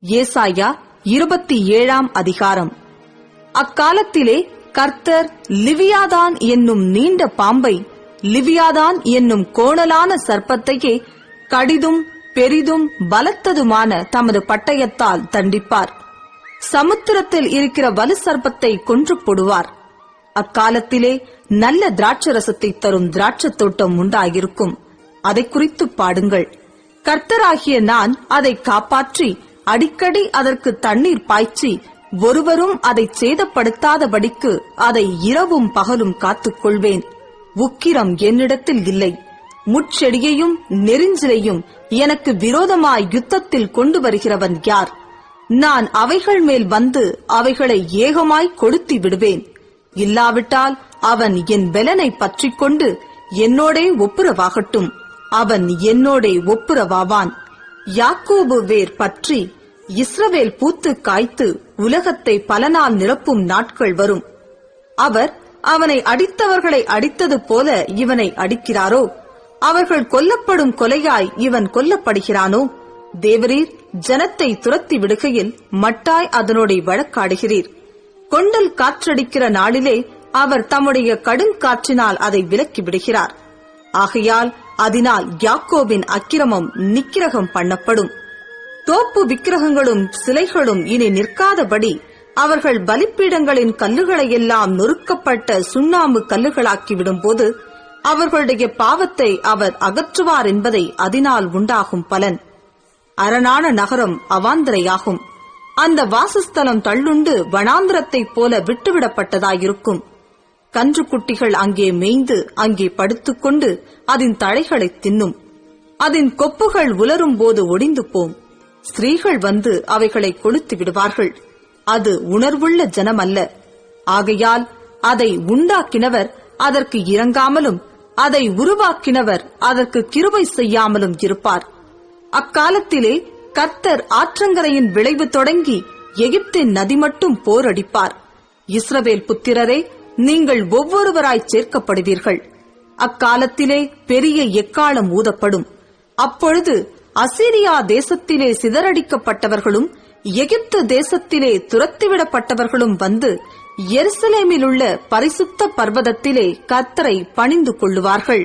ஏசாயா 27 அதிகாரம். அக்காலத்திலே கர்த்தர் லிவியாதான் என்னும் நீண்ட பாம்பை, லிவியாதான் என்னும் கோணலான சர்ப்பத்தையே கடிதும் பெரிதும் பலத்ததுமான தமது பட்டயத்தால் தண்டிப்பார். சமுத்திரத்தில் இருக்கிற வலு சர்ப்பத்தை கொன்று போடுவார். அக்காலத்திலே நல்ல திராட்சரசத்தை தரும் திராட்சத் தோட்டம் உண்டாயிருக்கும். அதை குறித்து பாடுங்கள். கர்த்தராகிய நான் அதை காப்பாற்றி அடிக்கடி அதற்கு தண்ணீர் பாய்ச்சி ஒருவரும் அதை சேதப்படுத்தாதபடிக்கு அதை இரவும் பகலும் காத்துக் கொள்வேன். உக்கிரம் என்னிடத்தில் இல்லை. முட்செடியையும் நெரிஞ்சிலையும் எனக்கு விரோதமாய் யுத்தத்தில் கொண்டு வருகிறவன் யார்? நான் அவைகள் மேல் வந்து அவைகளை ஏகமாய் கொளுத்தி விடுவேன். இல்லாவிட்டால் அவன் என் பெலனை பற்றிக் கொண்டு என்னோடே ஒப்புரவாகட்டும். அவன் என்னோடே ஒப்புரவாவான். யாக்கோபு வேர் பற்றி இஸ்ரவேல் பூத்து காய்த்து உலகத்தை பல நாள் நிரப்பும் நாட்கள் வரும். அவர் அவனை அடித்தவர்களை அடித்தது போல இவனை அடிக்கிறாரோ? அவர்கள் கொல்லப்படும் கொலையாய் இவன் கொல்லப்படுகிறானோ? தேவரீர் ஜனத்தை துரத்தி விடுகையில் மட்டாய் அதனோட வழக்காடுகிறீர். கொண்டல் காற்றடிக்கிற நாளிலே அவர் தம்முடைய கடுங்காற்றினால் அதை விலக்கி விடுகிறார். ஆகையால் அதனால் யாக்கோபின் அக்கிரமம் நிக்கிரகம் பண்ணப்படும். தோப்பு விக்கிரகங்களும் சிலைகளும் இனி நிற்காதபடி அவர்கள் பலிப்பீடங்களின் கல்லுகளையெல்லாம் நொறுக்கப்பட்ட சுண்ணாம்பு கல்லுகளாக்கிவிடும் போது அவர்களுடைய பாவத்தை அவர் அகற்றுவார் என்பதை அதனால் உண்டாகும் பலன். அரணான நகரம் அவாந்தரையாகும். அந்த வாசஸ்தலம் தள்ளுண்டு வனாந்திரத்தைப் போல விட்டுவிடப்பட்டதாயிருக்கும். கன்றுக்குட்டிகள் அங்கே மேய்ந்து அங்கே படுத்துக்கொண்டு அதன் தழைகளை தின்னும். அதன் கொப்புகள் உலரும் போது ஒடிந்து போம். ஸ்திரீகள் வந்து அவைகளை கொளுத்து விடுவார்கள். அது உணர்வுள்ள ஜனம் அல்ல. ஆகையால் அதை உண்டாக்கினவர் அதற்கு இரங்காமலும் அதை உருவாக்கினவர் அதற்கு கிருபை செய்யாமலும் இருப்பார். அக்காலத்திலே கர்த்தர் ஆற்றங்கரையின் விளைவு தொடங்கி எகிப்தின் நதி மட்டும் போரடிப்பார். இஸ்ரவேல் புத்திரரே, நீங்கள் ஒவ்வொருவராய் சேர்க்கப்படுவீர்கள். அக்காலத்திலே பெரிய எக்காளம் ஊதப்படும். அப்பொழுது அசீரியா தேசத்திலே சிதறடிக்கப்பட்டவர்களும் எகிப்து தேசத்திலே துரத்திவிடப்பட்டவர்களும் வந்து எருசலேமிலுள்ள பரிசுத்த பர்வதத்திலே கர்த்தரை பணிந்து கொள்ளுவார்கள்.